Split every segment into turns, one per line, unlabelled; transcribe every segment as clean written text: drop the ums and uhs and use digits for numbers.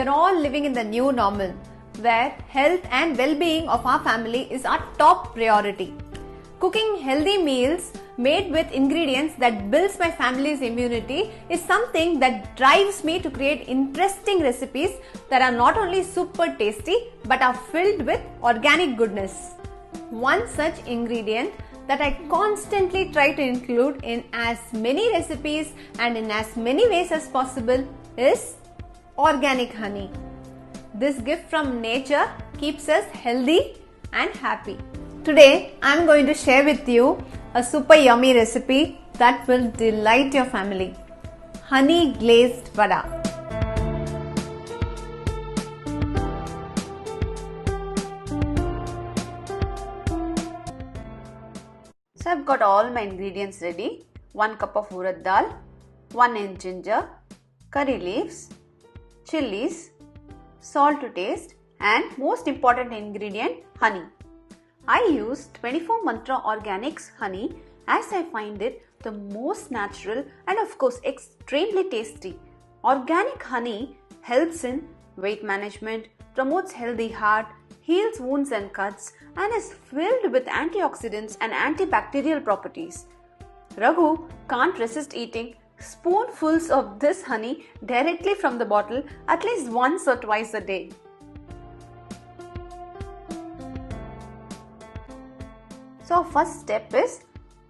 are all living in the new normal, where health and well-being of our family is our top priority. Cooking healthy meals made with ingredients that builds my family's immunity is something that drives me to create interesting recipes that are not only super tasty but are filled with organic goodness. One such ingredient that I constantly try to include in as many recipes and in as many ways as possible is organic honey. This gift from nature keeps us healthy and happy. Today I am going to share with you a super yummy recipe that will delight your family. Honey glazed vada. So I've got all my ingredients ready. 1 cup of urad dal, 1 inch ginger, curry leaves, chilies, salt to taste, and most important ingredient, honey. I use 24 Mantra Organics honey as I find it the most natural and of course extremely tasty. Organic honey helps in weight management, promotes healthy heart, heals wounds and cuts, and is filled with antioxidants and antibacterial properties. Raghu can't resist eating spoonfuls of this honey directly from the bottle at least once or twice a day. So first step is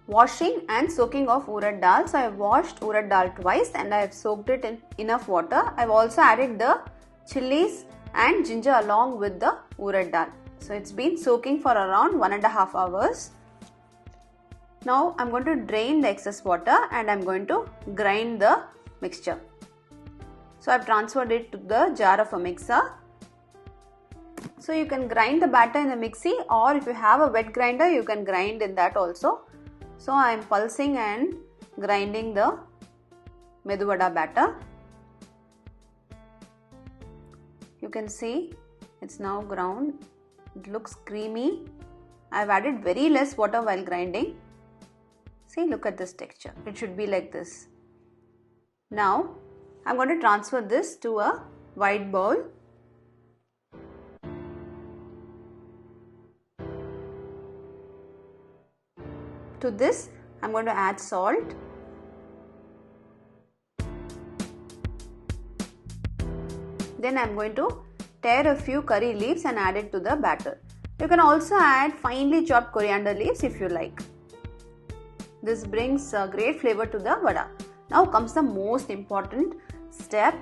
washing and soaking of urad dal. So I have washed urad dal twice and I have soaked it in enough water. I have also added the chilies and ginger along with the urad dal. So it's been soaking for around 1.5 hours. Now I'm going to drain the excess water and I'm going to grind the mixture. So I've transferred it to the jar of a mixer. So you can grind the batter in the mixie, or if you have a wet grinder you can grind in that also. So I am pulsing and grinding the medu vada batter. You can see it's now ground. It looks creamy. I have added very less water while grinding. See, look at this texture. It should be like this. Now I'm going to transfer this to a wide bowl. To this I'm going to add salt. Then I'm going to tear a few curry leaves and add it to the batter. You can also add finely chopped coriander leaves if you like. This brings a great flavor to the vada. Now comes the most important step.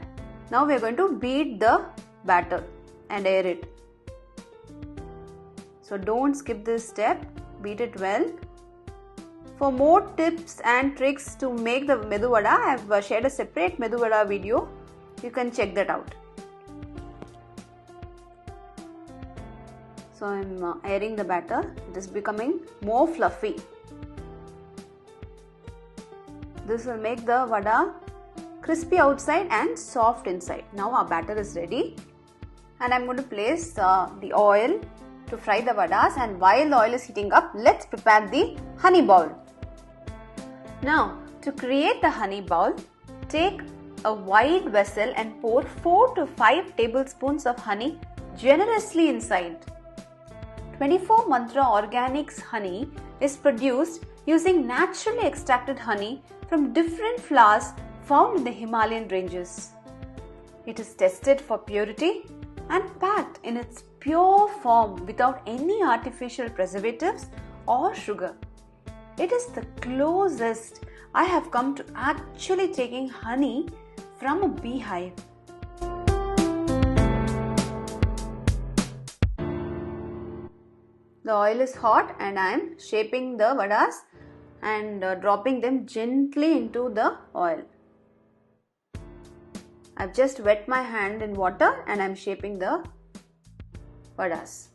Now we are going to beat the batter and air it. So don't skip this step. Beat it well. For more tips and tricks to make the medu vada, I have shared a separate medu vada video. You can check that out. So I am airing the batter. It is becoming more fluffy. This will make the vada crispy outside and soft inside. Now our batter is ready. And I am going to place the oil to fry the vadas, and while the oil is heating up, let's prepare the honey bowl. Now to create the honey bowl, take a wide vessel and pour 4 to 5 tablespoons of honey generously inside. 24 Mantra Organics honey is produced using naturally extracted honey from different flowers found in the Himalayan ranges. It is tested for purity and packed in its pure form without any artificial preservatives or sugar. It is the closest I have come to actually taking honey from a beehive. The oil is hot and I am shaping the vadas and dropping them gently into the oil. I've just wet my hand in water and I'm shaping the vadas.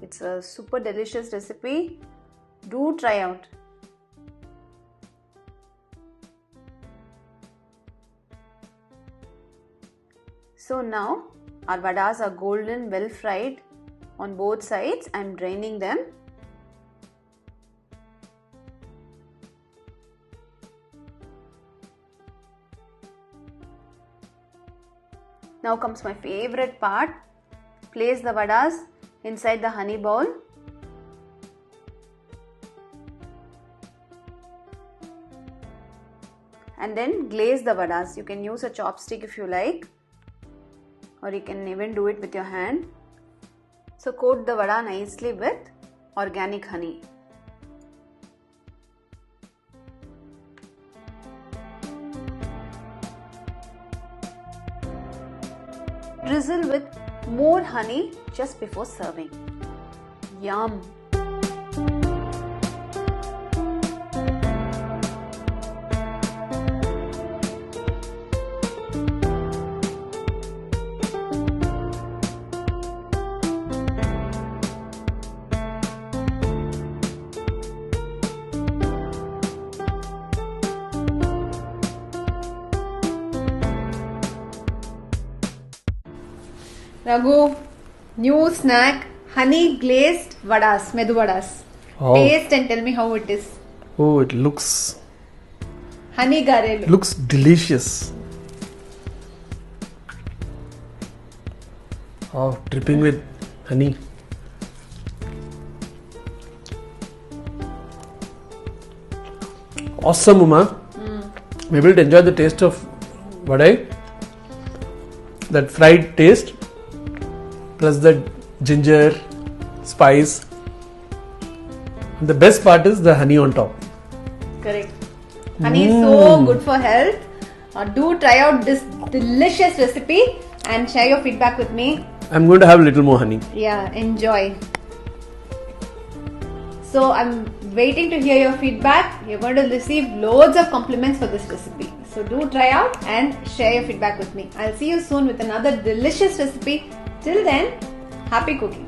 It's a super delicious recipe. Do try out. So now our vadas are golden, well fried on both sides. I am draining them. Now comes my favorite part. Place the vadas inside the honey bowl. And then glaze the vadas. You can use a chopstick if you like, or you can even do it with your hand. So coat the vada nicely with organic honey. Drizzle with more honey just before serving. Yum! Raghu, new snack, honey glazed vadas, medu vadas.
Oh.
Taste and tell me how it is.
Oh, it looks
Honey garelu.
looks delicious. Oh, dripping with honey. Awesome, Uma. Maybe to enjoy the taste of vadai, that fried taste, plus the ginger, spice. And the best part is the honey on top.
Correct. Honey is so good for health. Do try out this delicious recipe and share your feedback with me.
I'm going to have a little more honey.
Yeah, enjoy. So I'm waiting to hear your feedback. You're going to receive loads of compliments for this recipe. So do try out and share your feedback with me. I'll see you soon with another delicious recipe. Till then, happy cooking.